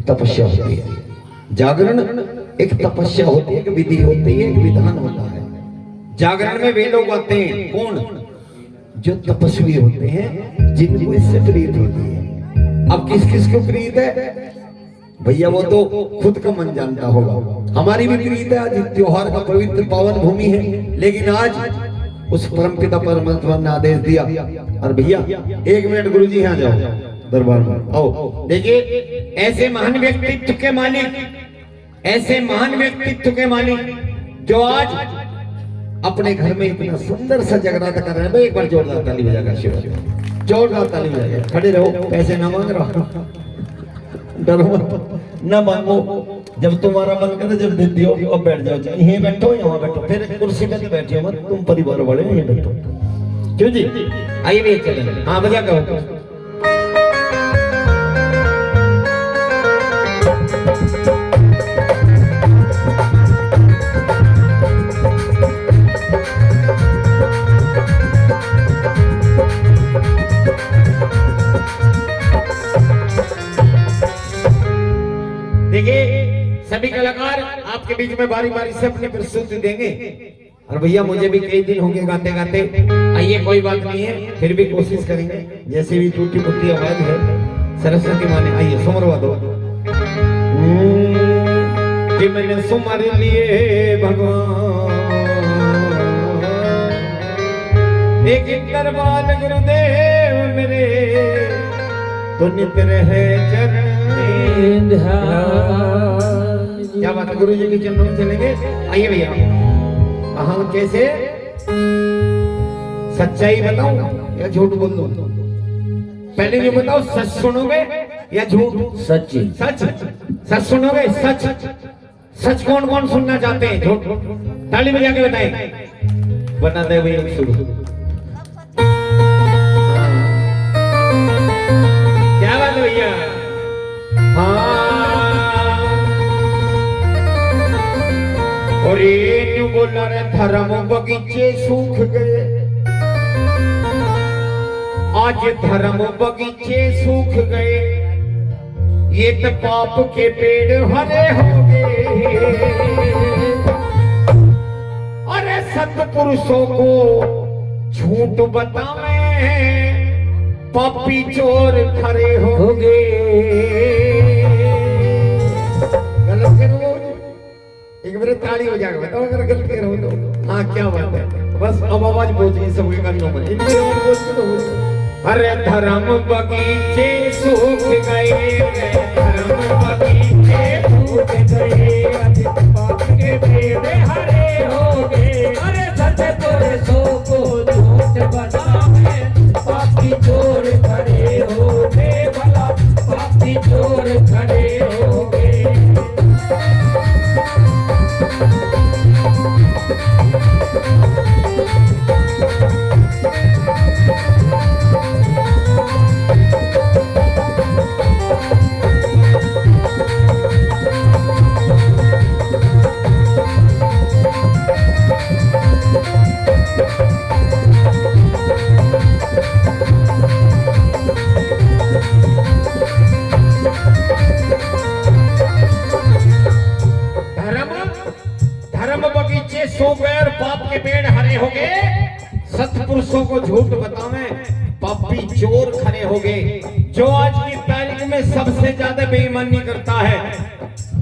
तपस्या होती है। जागरण एक तपस्या होती है, एक विधि होती है, एक विधान होता है। जागरण में वे लोग आते हैं कौन? जो तपस्वी होते हैं, जिनको इससे प्रीत होती है। अब किस किस को प्रीत है भैया, वो तो खुद का मन जानता होगा। हमारी भी प्रीत है, आज त्योहार का पवित्र पावन भूमि है, लेकिन आज उस परमपिता परमात्मा ने आदेश दिया। और भैया 1 मिनट गुरुजी यहाँ जाओ दरबार में आओ। देखिए ऐसे महान व्यक्तित्व के मालिक, ऐसे महान व्यक्तित्व के मालिक जो आज अपने घर में इतना सुंदर सा जगराता कर रहे हैं। एक बार जोरदार ताली बजाकर शिव, जोरदार ताली बजाकर खड़े रहो। पैसे ना मांग रहा, डरो मत, ना मांगो। जब तुम्हारा मन करे जब देती हो अब बैठ जाओ, चाहे यहीं बैठो यहाँ बैठो, फिर कुर्सी पे बैठो मत, तुम परिवार वाले यहीं बैठो। क्यों जी? आइए भी चलेंगे। हाँ बजा कहो। देखिए सभी कलाकार आपके बीच में बारी बारी से अपनी प्रस्तुति देंगे। और भैया मुझे भी कई दिन होंगे गाते गाते। आइए कोई बात नहीं है, फिर भी कोशिश करेंगे। जैसे भी टूटी फूटी आवाज है, सरस्वती माँ ने आइए सुमरवा दो कि मैंने सुमर लिए भगवान, एक दरबार गुरुदेव मेरे तो नित रहे चरण। क्या बात है, गुरु जी के चरणों में चलेंगे। आइए भैया। हाँ कैसे? सच्चाई बताऊं या झूठ बोल दूं? पहले ये बताओ, सच सुनोगे या झूठ? सच सच सच सुनोगे? सच सच कौन कौन सुनना चाहते हैं? झूठ ताली बजा के बताएं। बता दे भैया शुरू। क्या बात है भैया? और ये न्यू बोला रे धर्म बगीचे सूख गए, आज धर्म बगीचे सूख गए, ये तो पाप के पेड़ हरे हो गए। अरे सत्पुरुषों को झूठ बतावे, पापी चोर खड़े हो गए। गलत करो, एक बार ताली हो जाएगा। बताओ अगर गलत कह रहे हो तो। हाँ क्या बात है, बस अब आवाज पहुंच गई सबके कानों में। इनकी आवाज पहुंच तो अरे धर्म बगीचे सूख गए, धर्म बगीचे सूख गए, पाप के पेड़ हरे हो गए। अरे सत्पुरुषों को झूठ बतावे, पापी चोर खड़े हो गए, भला पापी चोर खड़े हो गए। सत्पुरुषों को झूठ बतावे, पापी चोर खड़े हो गए। जो आज की तारीख में सबसे ज्यादा बेईमानी करता है,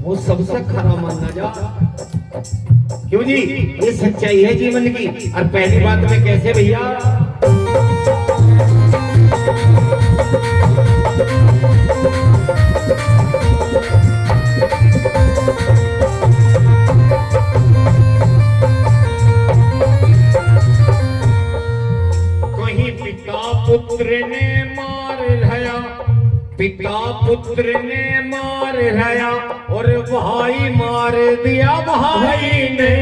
वो सबसे खरा माना जा। क्यों जी? ये सच्चाई है जीवन की। और पहली बात में कैसे भैया? पुत्र ने मार रहा, पिता पुत्र ने मार रहा, और भाई मार दिया भाई ने।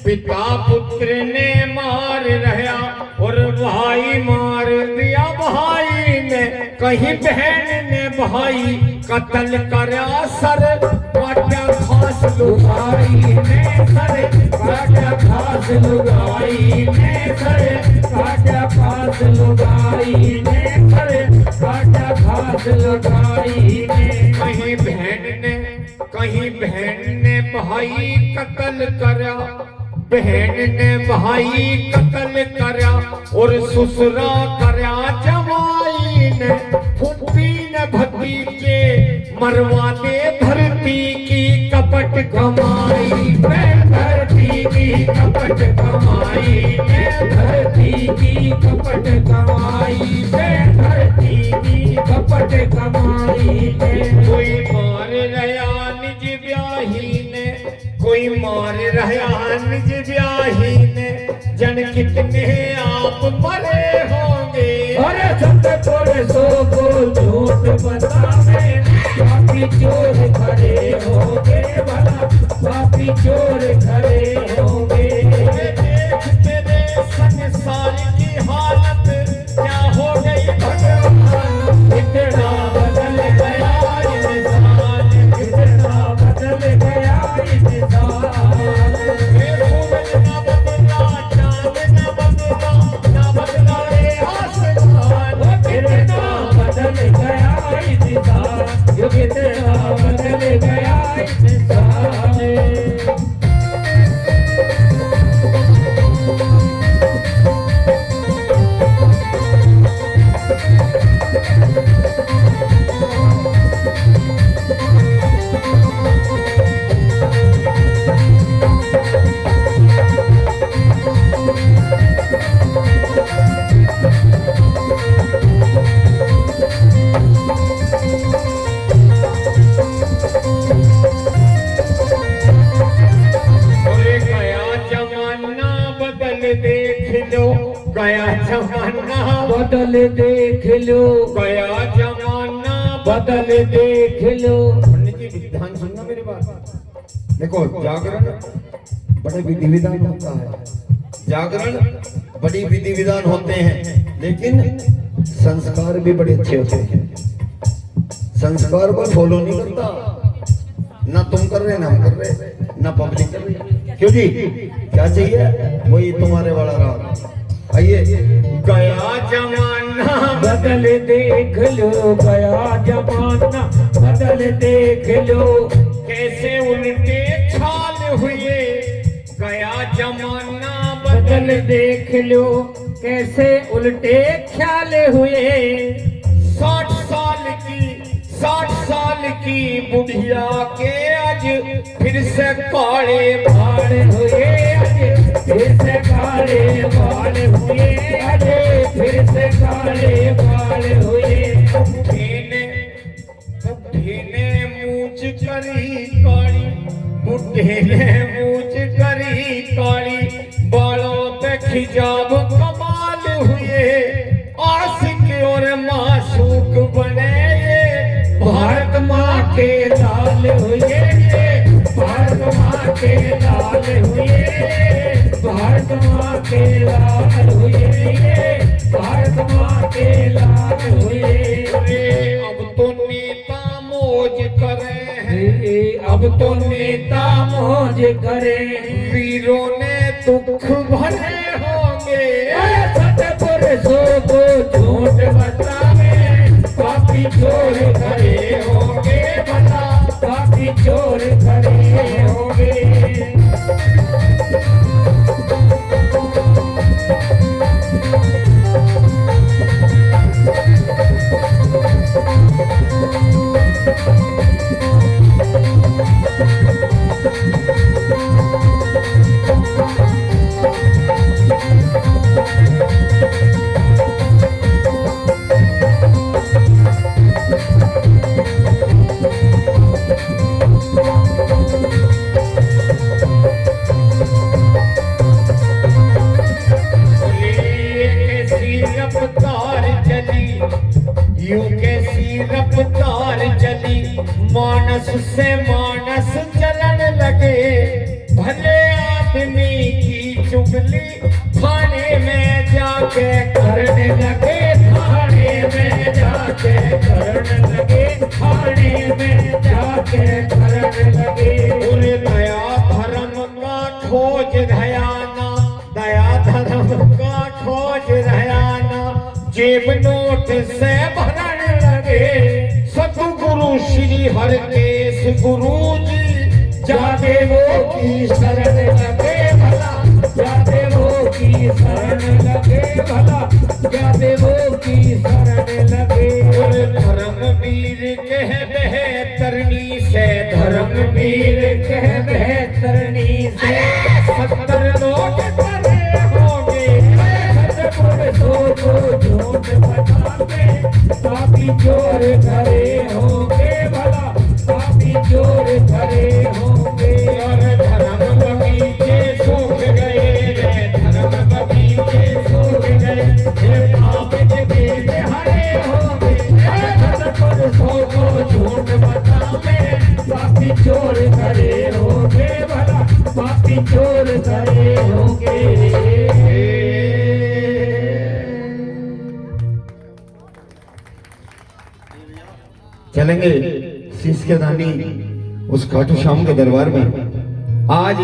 पिता पुत्र ने मार रहा और भाई मार दिया भाई ने। कहीं बहन ने भाई कत्ल करा, सर काटा खास लुगाई ने, सर काटा खास लुगाई ने, सर काटा खास लुगाई ने, सर काटा खास लुगाई ने। कहीं बहन कहीं बहन ने भाई कत्ल करा, बहन ने भाई कत्ल करा और ससुरा करा जवाई ने, फूफी ने भतीजे मरवा दे धरती की कपट कमाई, धरती की कपट कमाई, धरती की कपट कमाई, धरती की कपट कमाई। कोई मार रहा निज ब्याही ने, कोई मार रहा निज ब्याही ने, जन कितने आप मरे होंगे। अरे सत्य थोड़े सो को झूठ बतावे, पापी चोर खड़े होंगे भला, पापी चोर खड़े होंगे। देख तेरे संसार की हालत क्या हो गई भगवान, कितना बदल गया इंसान, कितना बदल गया इंसान। सूरज ना बदला, चांद ना बदला, ना बदला रे आसमान, कितना बदल गया इंसान, यो कितना बदल गया इंसान। गया जमाना बदल देख लो, गया जमाना बदल देख लो। पंडित जी ध्यान सुनना मेरी बात। देखो जागरण बड़े विधि विधान होता है, जागरण बड़ी विधि विधान होते हैं, लेकिन संस्कार भी बड़े अच्छे होते हैं। संस्कार को फॉलो नहीं करता, ना तुम कर रहे ना हम कर रहे ना पब्लिक कर रही। क्यों जी, क्या चाहिए वही तुम्हारे वाला रहा। आइए, गया जमाना बदल देख लो, गया जमाना बदल देख लो, कैसे उल्टे ख्याल हुए। गया जमाना बदल देख लो, कैसे उल्टे ख्याल हुए। 60 साल की बुढ़िया के आज फिर से काले बाल हुए, फिर से काले बाल हुए, अरे फिर से काले बाल हुए। बुढ़े ने मूछ करी काली, बुढ़े ने मूछ करी काली, बालों पे खिजाब कमाल हुए। आशिक और मासूक बने भारत माँ के लाल हुए, भारत माँ के लाल हुए, भारत माँ के लाल हुए, भारत माँ के लाल हुए। अब तो नेता मौज करे, अब तो नेता मौज करे, वीरों ने दुख भरे होंगे। सतपुर सो को झूठ बतावे, पापी चोर खड़े होंगे भला, पापी चोर खड़े होंगे। यूं कैसी रफ्तार चली, मानस से मानस चलन लगे। भले आदमी की चुगली थाने में जाके करने लगे, थाने में जाके करने लगे, थाने में जाके करने लगे। पूरे दया धर्म का खोज रयाना, दया धर्म का खोज रयाना, जेब नोट से भरने लगे। सतगुरु श्री हर के उपदेश गुरु जी जादे वो की शरण लगे भला, जादे वो की शरण लगे भला, जादे वो की शरण लगे। धर्मवीर कह बेहतरनी से, धर्मवीर कह बेहतरनी से, 70 लोग करे होंगे सतपुर सो को झूठ बताते, काफी जोर करे होंगे भला, काफी जोर करे होंगे। और धर्म बगीचे सूख गए रे, धर्म बगीचे सूख गए, हे पाप के बेट हरे होंगे सतपुर सो को झूठ बताते, काफी जोर करे होंगे भला, काफी जोर करे होंगे। चलेंगे शीश के दानी उस खाटू श्याम के दरबार में। आज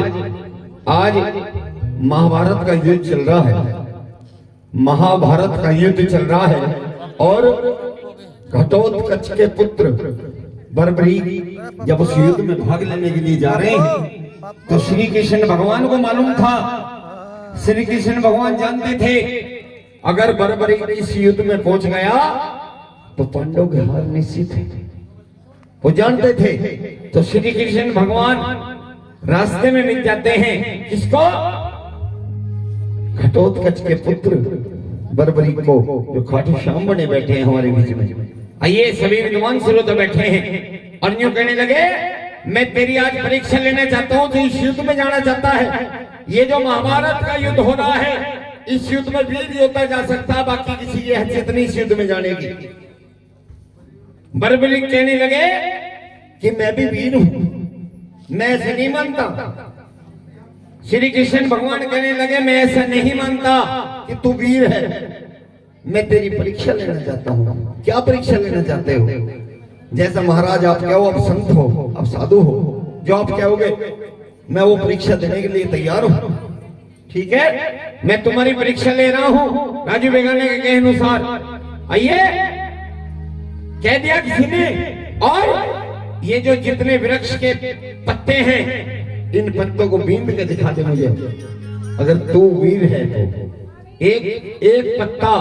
महाभारत का युद्ध चल रहा है, महाभारत का युद्ध चल रहा है और घटोत्कच के पुत्र बर्बरीक जब उस युद्ध में भाग लेने के लिए जा रहे हैं तो श्री कृष्ण भगवान को मालूम था, श्री कृष्ण भगवान जानते थे अगर बर्बरीक इस युद्ध में पहुंच गया तो पांडवों की हार निश्चित है, वो जानते थे। तो श्री कृष्ण भगवान रास्ते में मिल जाते हैं किसको? घटोत्कच के पुत्र बर्बरीक को, जो खाटू श्याम बने बैठे हैं हमारे बीच में। आइए सभी विद्वान श्रोता बैठे हैं और यूं कहने लगे, मैं तेरी आज परीक्षा लेना चाहता हूं, तो इस युद्ध में जाना चाहता है। ये जो महाभारत का युद्ध हो रहा है, इस युद्ध में वीर योद्धा जा सकता है, बाकी किसी की हैसियत नहीं इस युद्ध में जाने की। बर्बरीक कहने लगे कि मैं भी वीर हूं, मैं ऐसे नहीं मानता। श्री कृष्ण भगवान कहने लगे, मैं ऐसा नहीं मानता कि तू वीर है, मैं तेरी परीक्षा लेना चाहता हूं। क्या परीक्षा लेना चाहते हो? जैसा महाराज आप कहो, आप संत हो, आप साधु हो, जो आप कहोगे मैं वो परीक्षा देने के लिए तैयार हूं। ठीक है, मैं तुम्हारी परीक्षा ले रहा हूं राजू बेगाने के कहे अनुसार। आइए, कह दिया किसी ने। और ये जो जितने वृक्ष के पत्ते हैं, इन पत्तों को बीन के दिखा दे मुझे, अगर तू वीर है तो। एक पत्ता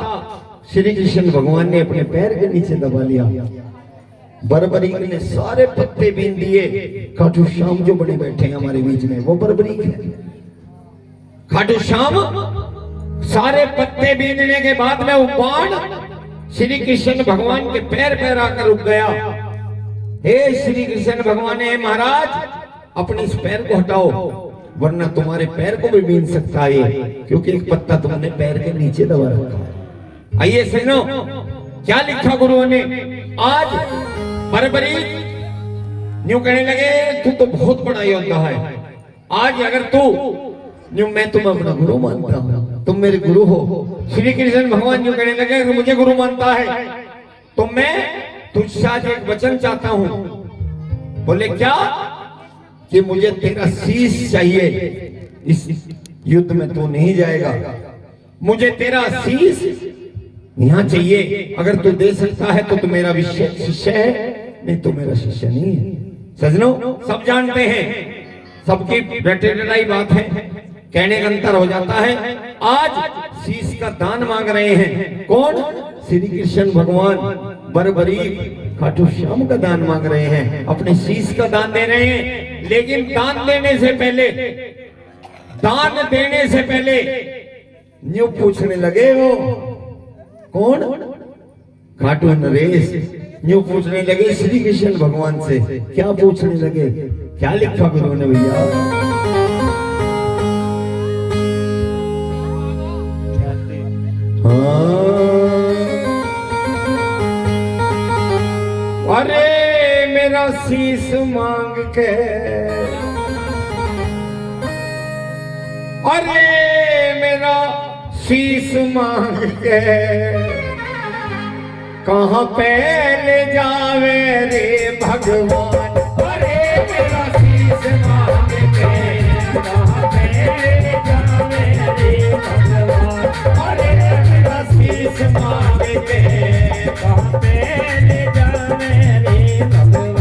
श्री कृष्ण भगवान ने अपने पैर के नीचे दबा लिया, बर्बरीक ने सारे पत्ते बीन दिए। खाटू श्याम जो बड़े बैठे हैं हमारे बीच में, वो बर्बरीक है। खाटू श्याम सारे पत्ते बीनने के बाद में वो बाण श्री कृष्ण भगवान के पैर पर आकर रुक गया। हे श्री कृष्ण भगवान, हे महाराज, अपने इस पैर को हटाओ, वरना तुम्हारे पैर को भी बीन सकता है, क्योंकि एक पत्ता तुमने पैर के नीचे दबा रखा है। आइए सुनो क्या लिखा गुरुओं ने। आज बर्बरीक यूं कहने लगे, तू तो बहुत बड़ा योद्धा है। आज अगर तू यूं, मैं तुम्हें अपना गुरु मानता हूं, तुम मेरे गुरु हो। श्री कृष्ण भगवान यूं कहने लगे, अगर मुझे गुरु मानता है तो मैं तुझसे आज एक वचन चाहता हूं। बोले क्या? कि मुझे तेरा शीश चाहिए, इस युद्ध में तू नहीं जाएगा, मुझे तेरा शीश यहां चाहिए। अगर तू दे सकता है तो तू मेरा शिष्य है, नहीं तो मेरा शिष्य नहीं है। सजनों, सब जानते हैं, सबकी रटी बात है, कहने का अंतर हो जाता है। आज शीश का दान मांग रहे हैं। कौन? श्री कृष्ण भगवान बर्बरीक खाटू श्याम का दान मांग रहे हैं, अपने शीश का दान दे रहे हैं। लेकिन दान देने से पहले यूं पूछने लगे, वो कौन? खाटू नरेश यूं पूछने लगे श्री कृष्ण भगवान से। क्या पूछने लगे? क्या लिखा गुरु ने भैया? अरे मेरा शीश मांग के, अरे मेरा शीश मांग के, कहाँ पे ले जावे रे भगवान। अरे मेरा शीश मांग के, कहाँ पे ले जावे रे भगवान। अरे मेरा शीश मांग के, कहाँ पे ले जावे रे भगवान।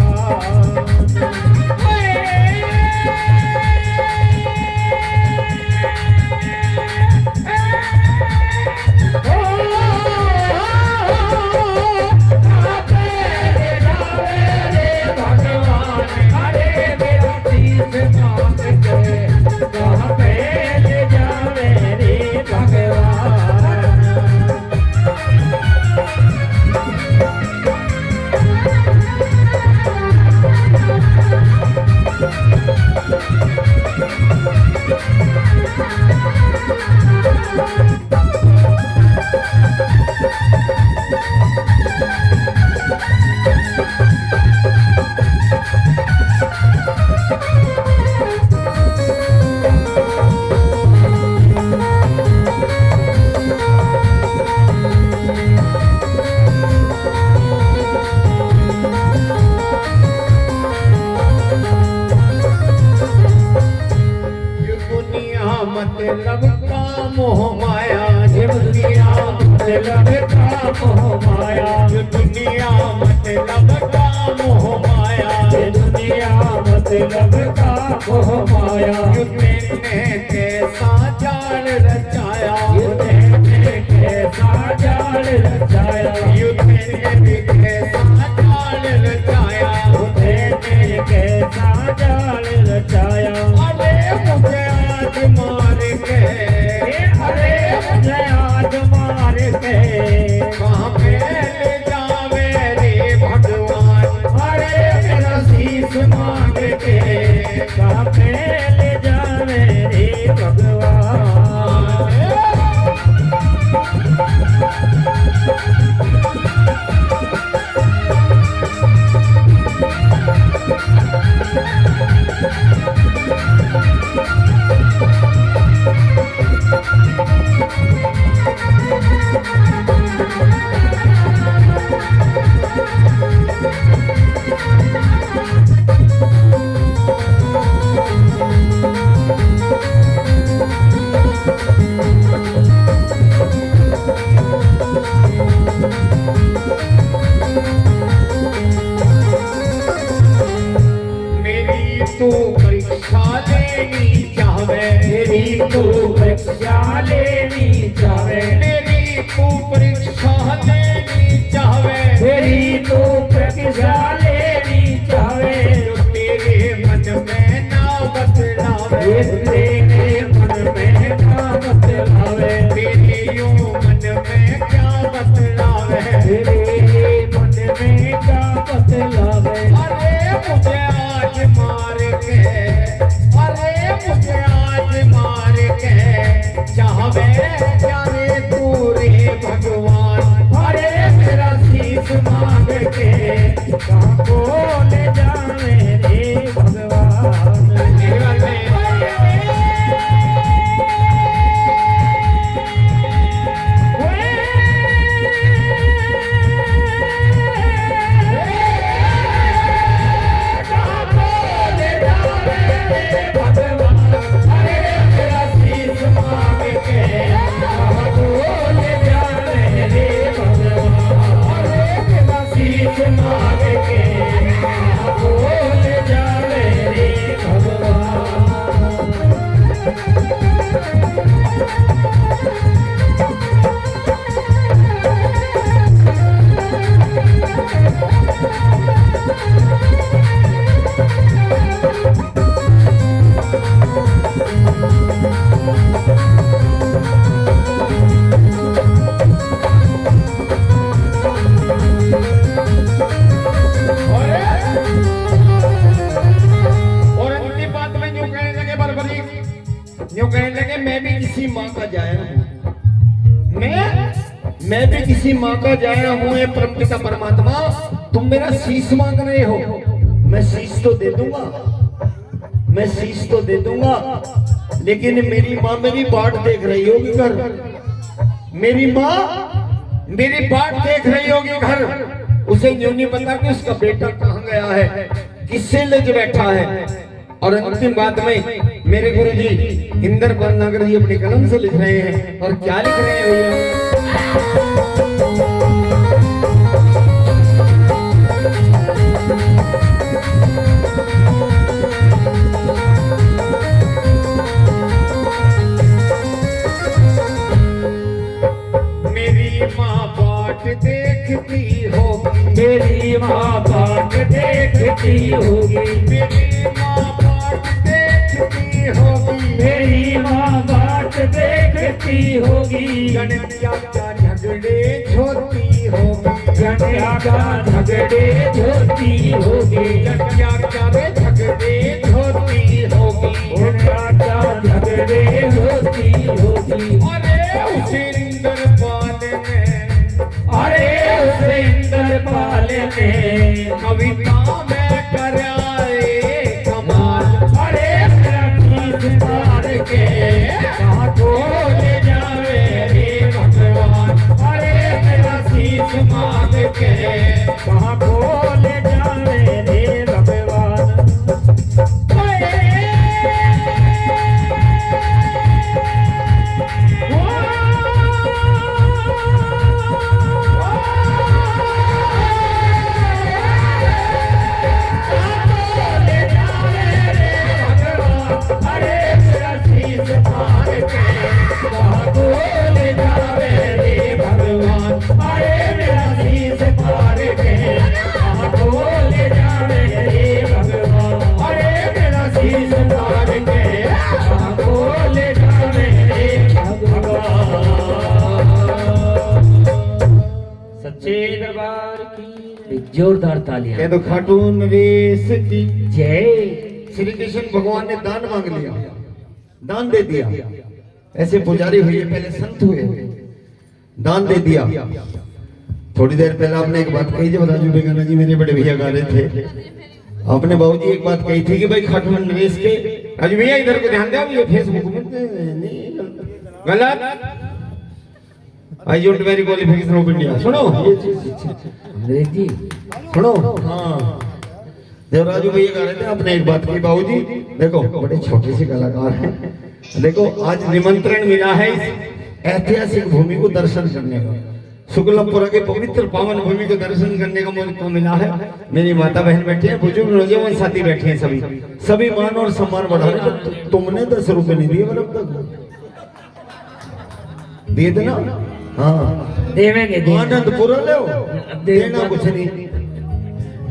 मतलब का मोह माया, ये दुनिया मतलब का मोह माया, ये दुनिया मतलब का मोह माया, ये दुनिया मतलब का मोह माया। युद्धे ने कैसा जाल रचाया, युद्धे ने कैसा जाल रचाया, युद्धे ने भी कैसा जाल रचाया, युद्धे ने कैसा जाल रचाया। अरे मुझे आज मार के, अरे मुझे आज मार के कहाँ पे ले जावे रे भगवान, अरे मेरा शीश मांग के कहाँ पे ले जावे रे भगवान। तू परीक्षा लेनी चाहे, मेरी तू परीक्षा लेनी चाहे, मेरी तू परीक्षा लेनी चाहे, मेरी तू परीक्षा लेनी चाहे। जो तेरे मन में ना बतलावे, तेरे मन में ना बतलावे, तेरे यूं मन में क्या बतलावे, तेरे मन में क्या बतलावे। अरे मुझे आज मार के, अरे मुझे आज मार के चाहवे जाने तू रे भगवान, अरे मेरा शीश मांग के कहाँ को ले जावे रे भगवान। मैं भी किसी माँ का जाया हूँ। परमपिता परमात्मा, तुम मेरा शीश मांग रहे हो, मैं शीश तो दे दूंगा, मैं शीश तो दे दूंगा, लेकिन मेरी माँ मेरी बाट देख रही होगी घर, मेरी माँ मेरी बाट देख रही होगी घर। उसे यूं नहीं पता कि उसका बेटा कहाँ गया है, किससे ले बैठा है। और अंतिम बात में मेरे गुरुजी इंद्रपाल नागर जी अपने कलम से लिख रहे हैं, और क्या लिख रहे हैं भैया? मेरी माँ बाट देखती होगी, मेरी माँ बाट देखती होगी, मेरी माँ बाट देखती होगी, मेरी माँ बाट देखती होगी। गणिया का झगड़े झोती होगी, गणिया का झगड़े झोती होगी, गणिया का झगड़े झोती होगी, गणिया का झगड़े झोती होगी। अरे उसे इंद्रपाल ने, अरे उसे इंद्रपाल ने कविता में कराए कमाल। अरे मेरा शीश मार के कहाँ को ले जावे रे भगवान, अरे मेरा शीश मार के कहाँ को ले जावे रे भगवान। जोरदार तालियां। कह दो खाटू नरेश की जय। श्री कृष्ण भगवान ने दान मांग लिया, दान दे दिया। ऐसे पुजारी हुए, पहले संत हुए, दान दे दिया। थोड़ी देर पहले आपने एक बात कही जब राजू बेगाना जी मेरे बड़े भैया गा रहे थे, आपने बाबूजी एक बात कही थी कि भाई खाटू नरेश के, राजू भैया इधर को ध्यान दो, ये फेसबुक में नहीं गलत, I don't very qualification of India. सुनो ये अंग्रेजी सुनो। हाँ जब राजू भैया गा रहे थे आपने एक बात कही बाबूजी, देखो बड़े छोटे से कलाकार हैं, देखो आज निमंत्रण मिला है इस ऐतिहासिक भूमि को दर्शन करने का, शुक्लमपुरा के पवित्र पावन भूमि को दर्शन करने का मौका मिला है। मेरी माता बहन बैठे हैं, बुजुर्ग नौजवान साथी बैठे हैं, सभी मान और सम्मान बढ़ाने का। तुमने 10 रुपए नहीं दिए मतलब तक, दिए देना। हाँ देवेंगे आनंद पूरा लो, देना कुछ नहीं,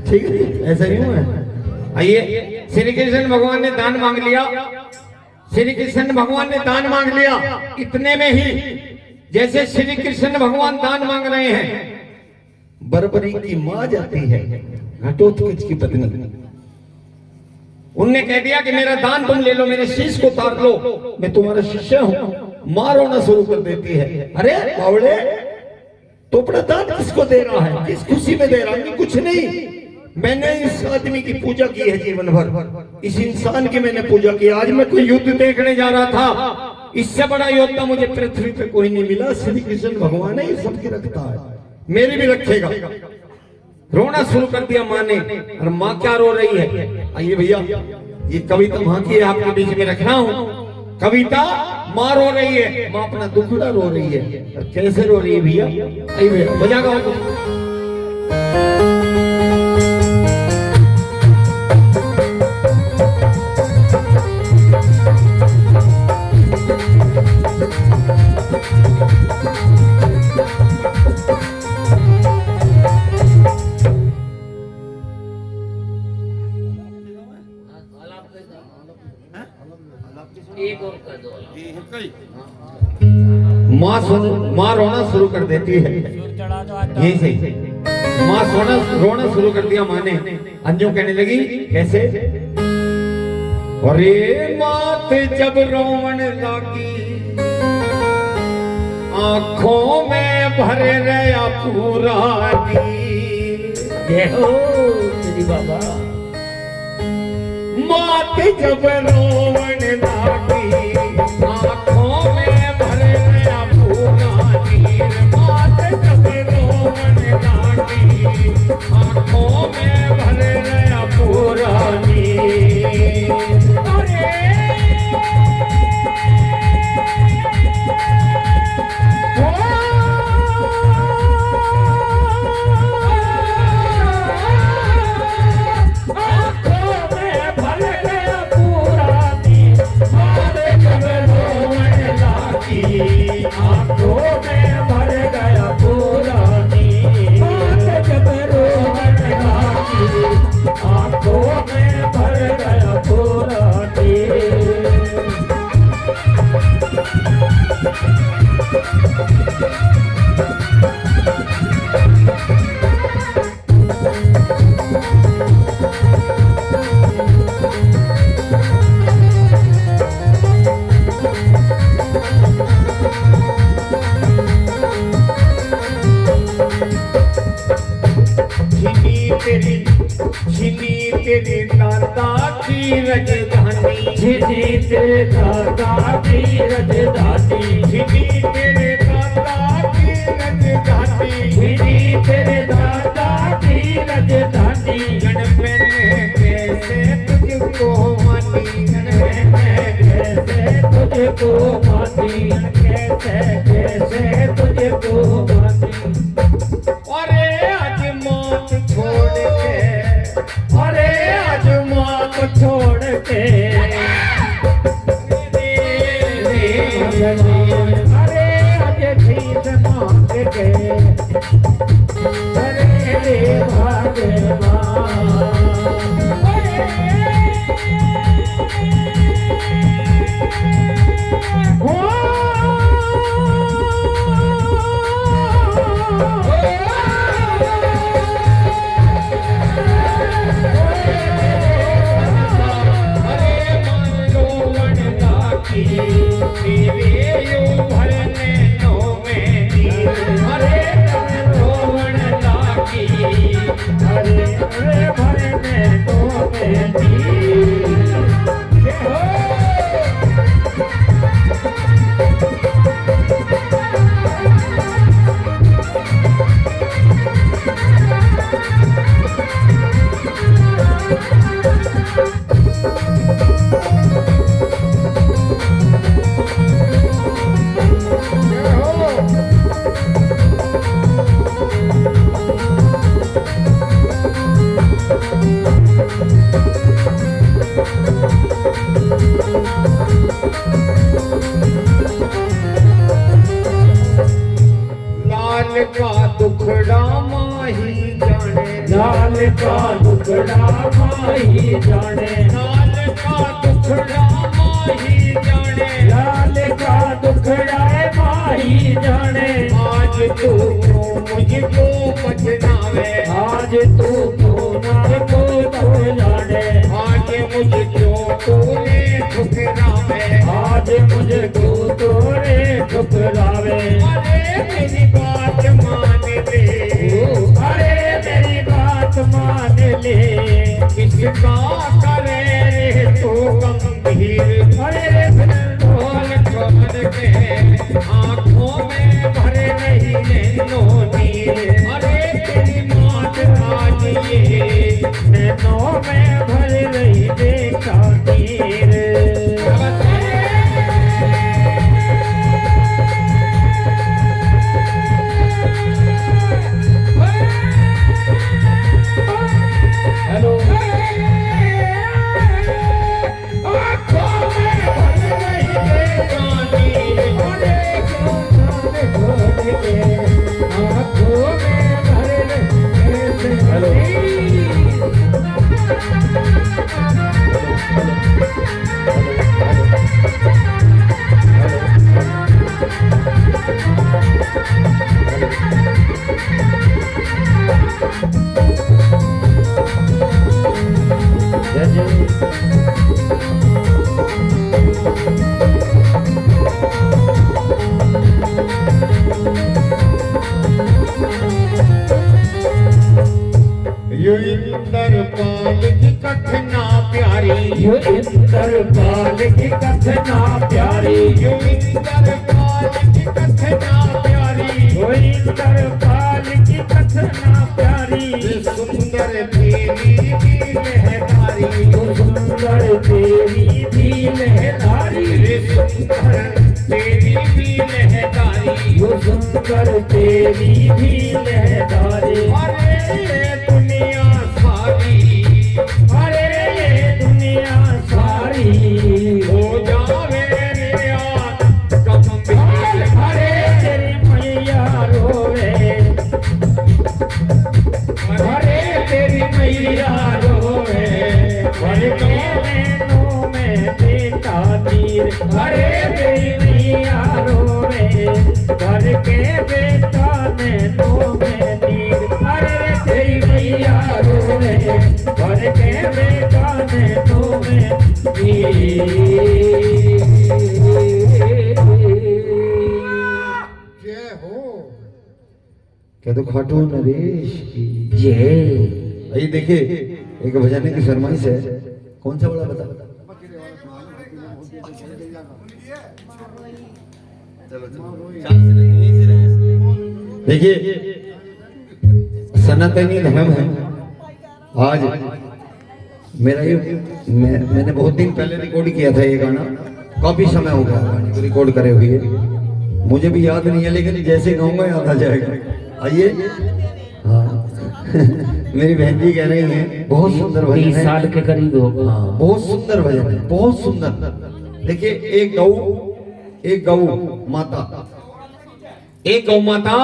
ठीक है ऐसा ही है। आइए, श्री कृष्ण भगवान ने दान मांग लिया, श्री कृष्ण भगवान ने दान मांग लिया। इतने में ही जैसे श्री कृष्ण भगवान दान मांग रहे हैं, बरबरी की मां जाती है, घटोत्कच की पत्नी, उनने कह दिया कि मेरा दान तुम ले लो, मेरे शीश को उतार लो, मैं तुम्हारा शिष्य हूं। मां रोना शुरू कर देती है, अरे बावड़े तो अपना दान किसको दे रहा है, किस खुशी में दे रहा है? कुछ नहीं, मैंने इस आदमी की पूजा की है जीवन भर, इस इंसान की मैंने पूजा की। आज मैं कोई युद्ध देखने जा रहा था, इससे बड़ा योद्धा मुझे पृथ्वी पे कोई नहीं मिला। श्री कृष्ण भगवान है, सबकी रखता है, मेरी भी रखेगा। रोना शुरू कर दिया माँ ने, और माँ क्या रो रही है? आइए भैया, ये कविता माँ की है, आपके बीच में रखना हूँ। कविता माँ रो रही है, माँ अपना दुखड़ा रो रही है। और कैसे रो रही है भैया? आइए भैया बजा गाओ तो। माँ रोना शुरू कर देती है, यही सही। माँ रोना शुरू कर दिया माँ ने। अंजू कहने लगी कैसे? अरे मात जब रोवन लगी, आंखों में भर गया पूरा नीर। जय हो श्री बाबा। मात जब रोवन लगी, आंखों में भर गया पूरा नीर। मात जब रोवन लगी, आंखों में भर गया पूरा नीर। तेरे दादा की राजधानी, झिझी तेरे दादा की राजधानी, झिझी तेरे दादा की राजधानी, झिझी तेरे दादा की राजधानी। गण मैंने कैसे तुझको मानी, गण मैंने कैसे तुझको मानी, कैसे तुझको मानी। अरे आज मौत छोड़ के, अरे आज मौत छोड़ के, अरे आज भीख मांग के, अरे रे भगवान। का दुखड़ा माही जाने, लाल का दुखड़ा माही जाने, लाल का दुखड़ा माही जाने। आज तू क्यों मुझको बचनावे, आज तू क्यों ना को जाने, आज मुझे क्यों तूने ठुकरावे, आज मुझे क्यों तूने ठुकरावे। अरे मेरी बात मान ले, अरे मेरी बात मान ले, किसका करे रे तू गंभीर। अरे ढोल खोल के आँखों में भरे नहीं नैनो नीर। अरे तेरी मौत आज ये नैनों में भर रही देखा नीर। हेलो यो इंदर पाल की कथना प्यारी, यो इंदर पाल की कथना प्यारी, यो इंदर पाल की कथना प्यारी, यो इंदर पाल की कथना प्यारी। सुंदर तेरी भी लहरारी, यो सुंदर तेरी भी लहरारी, सुंदर तेरी भी लहरारी, यो सुंदर तेरी भी लहरारी। अरे दुनिया सारी, अरे ये दुनिया सारी हो जावे रे यार गंभीर। अरे तेरी मैया रोवे, अरे तेरी मैया रोवे, भर के नैनों में बेटा तीर। अरे तेरी मैया रोवे, भर के बेटा नैनों में तीर। अरे तेरी मैया रोवे, भर के बेटा नैनों में तीर। जय हो। क्या तो खाटू नरेश की जय। ये देखिए एक बजाने की फरमाइश है, कौन सा बड़ा बता। देखिए सनातनी धर्म है। आज मेरा ये मैंने बहुत दिन पहले रिकॉर्ड किया था ये गाना, काफी समय हो गया गाने को रिकॉर्ड करे हुए, मुझे भी याद नहीं है, लेकिन जैसे गाऊंगा याद आ जाएगा। आइए। हाँ मेरी बहन जी कह रही हैं बहुत सुंदर भजन 30 है। साल के करीब होगा। हाँ बहुत सुंदर भजन है, बहुत सुंदर। देखिए एक गौ माता, एक गौ माता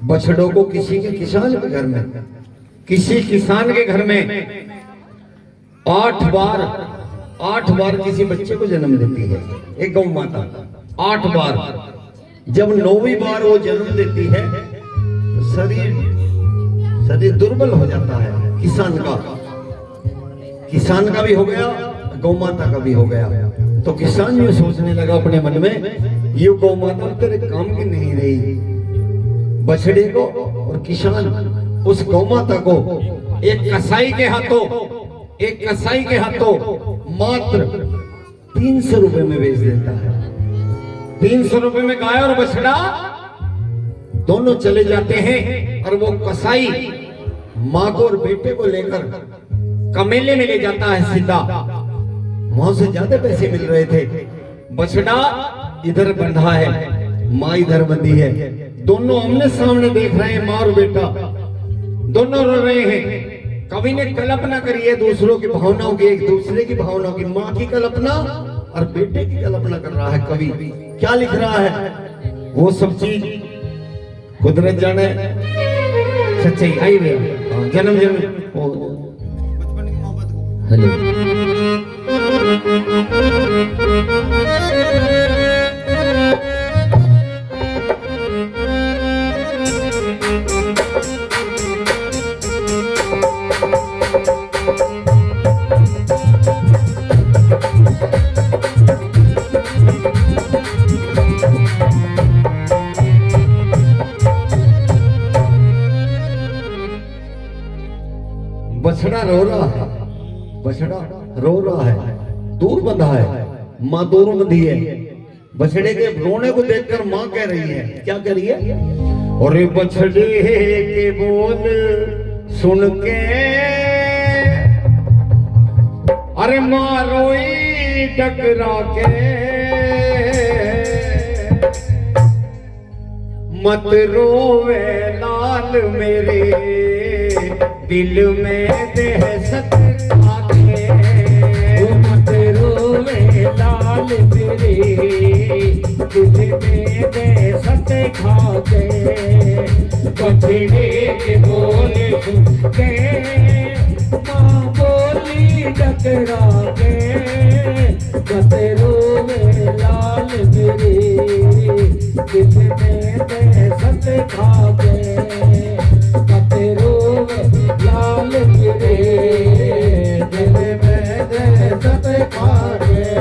बछड़ों को किसी के किसान के घर में, किसी किसान के घर में 8 बार किसी बच्चे को जन्म देती है एक गौ माता। 8 बार। जब 9वीं बार वो जन्म देती है तो शरीर दुर्बल हो जाता है किसान का भी हो गया, गौ माता का भी हो गया। तो किसान ये सोचने लगा अपने मन में, ये गौ माता तेरे काम की नहीं रही। बछड़े को और किसान उस गौ माता को एक कसाई के हाथों मात्र 300 रुपए में बेच देता है। 300 रुपए में गाय और बछड़ा दोनों चले जाते हैं और वो कसाई माँ को और बेटे को लेकर कमेले में ले जाता है सीधा। वहां से ज्यादा पैसे मिल रहे थे। बछड़ा इधर बंधा है, माँ इधर बंधी है, दोनों आमने सामने देख रहे हैं, माँ और बेटा दोनों रो रहे हैं। कवि ने कल्पना करी है दूसरों की भावनाओं की, एक दूसरे की भावनाओं की, माँ की कल्पना और बेटे की कल्पना कर रहा है। कवि क्या लिख रहा है वो सब चीज कुदरत जाने। सच्चाई आई भैया जन्म जन्म बचपन की मोहब्बत को हेलो बछड़ा रो रहा है, बछड़ा रो रहा है, दूर बंधा है, माँ दूर बंधी है। बछड़े के रोने को देखकर माँ कह रही है, क्या कह रही है? और बछड़े के बोल सुन के अरे माँ रोई टकरा के मत रोवे लाल मेरे दिल में दहशत आके मत रोवे लाल मेरे दिल में दहशत खाके बछड़े के बोल सुन के माँ बोली टकरा के मत रोवे लाल मेरे दिल में दहशत खाके मत रोवे लाल मेरे दिल में दहशत खाके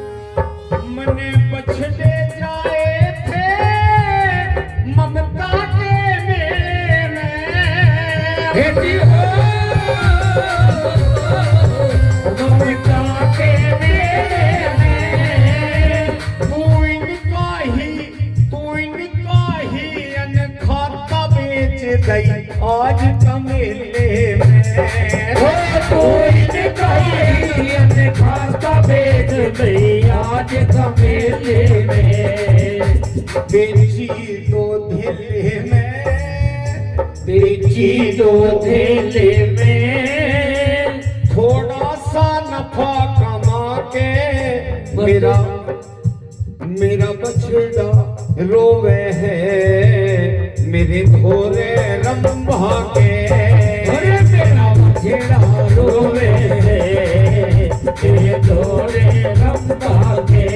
मने बछड़े जाए थे ममता के मेले में बेटी हो ममता के मेले में तू इनका ही अन खाता बेच गई आज का मेले में तू इनका ही अन खाता बेच गई आज का मेले में बेची दो धेले में बेची दो धेले में थोड़ा सा नफा कमा के मेरा बछड़ा रोवे है मेरे थोड़े रंभा के मेरा बछड़ा रोवे है मेरे थोड़े रंभा के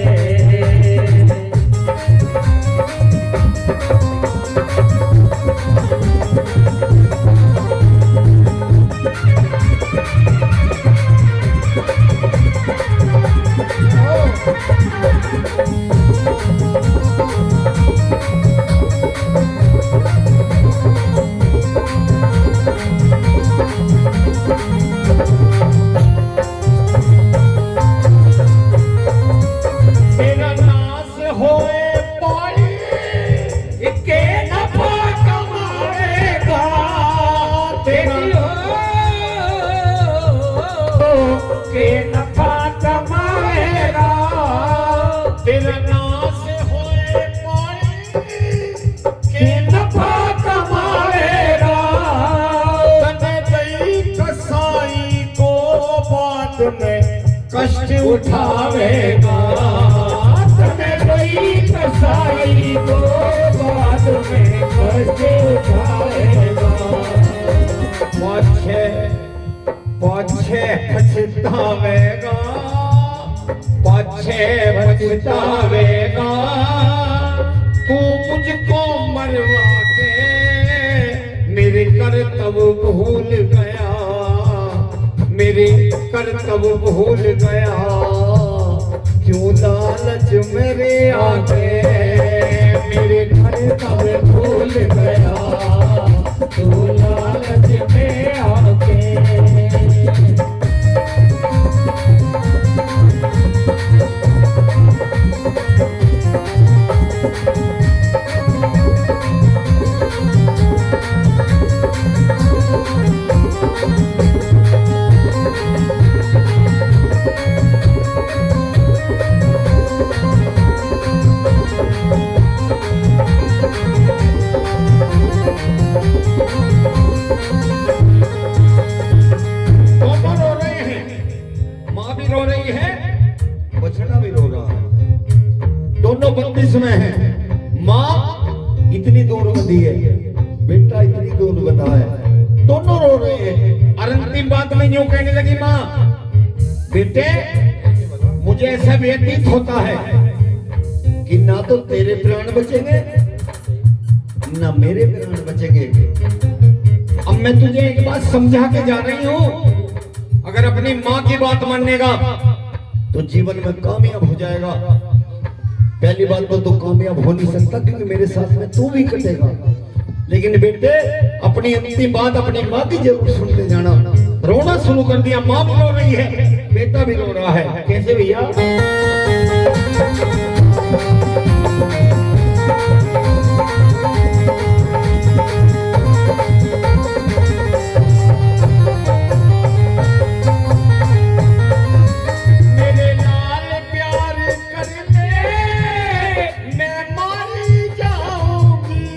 तेरा नाश होए पाई के नफा कमाएगा तेरी हो के नफा कमाएगा तेरा नाश होए पाई के नफा कमाएगा तने दई कसाई को बाद में कष्ट उठावेगा तने कोई कसाई को बाद में कष्ट उठावेगा पाछे पछतावेगा पाछे पछतावेगा तू मुझको मरवा के मेरे कर्तव्य भूल गया मेरे कर्तव्य भूल गया क्यों लालच मेरे आगे मेरे कर्तव्य भूल गया क्यों लालच में आगे 24 में है। माँ इतनी दूर बंधी है, बेटा इतनी दूर बंधा है, दोनों रो रहे हैं। और अंतिम बात में यूं कहने लगी माँ, बेटे मुझे ऐसा व्यतीत होता है कि ना तो तेरे प्राण बचेंगे ना मेरे प्राण बचेंगे। अब मैं तुझे एक बात समझा के जा रही हूँ, अगर अपनी माँ की बात मानेगा तो जीवन में कामयाब हो जाएगा। पहली बात तो तू कामयाब हो नहीं सकता क्योंकि मेरे साथ में तू भी कटेगा। लेकिन बेटे अपनी अंतिम बात अपनी माँ की जरूर सुनते जाना। रोना शुरू कर दिया, माँ भी रो रही है, बेटा भी रो रहा है। कैसे भैया? मेरे लाल प्यार करने मैं मारी जाऊंगी,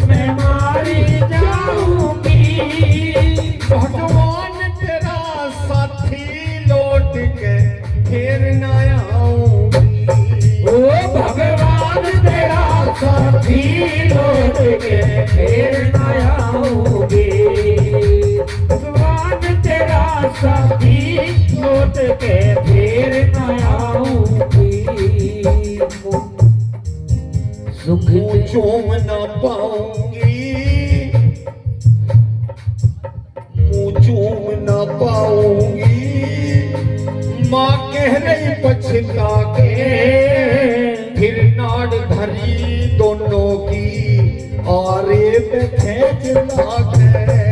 मैं मारी जाऊंगी। भगवान तेरा साथी लौट के फिर न आऊंगी। ओ भगवान तेरा साथी लौट के फिर न आऊंगी। भगवान तेरा साथी लौट के फिर न आऊंगी। सुख मुँह चूम न पाऊंगी, मुँह चूम न पाऊंगी। माँ कह रही पछता के फिर नाड़ धरी दोनों की, आरे पे खेच लाके।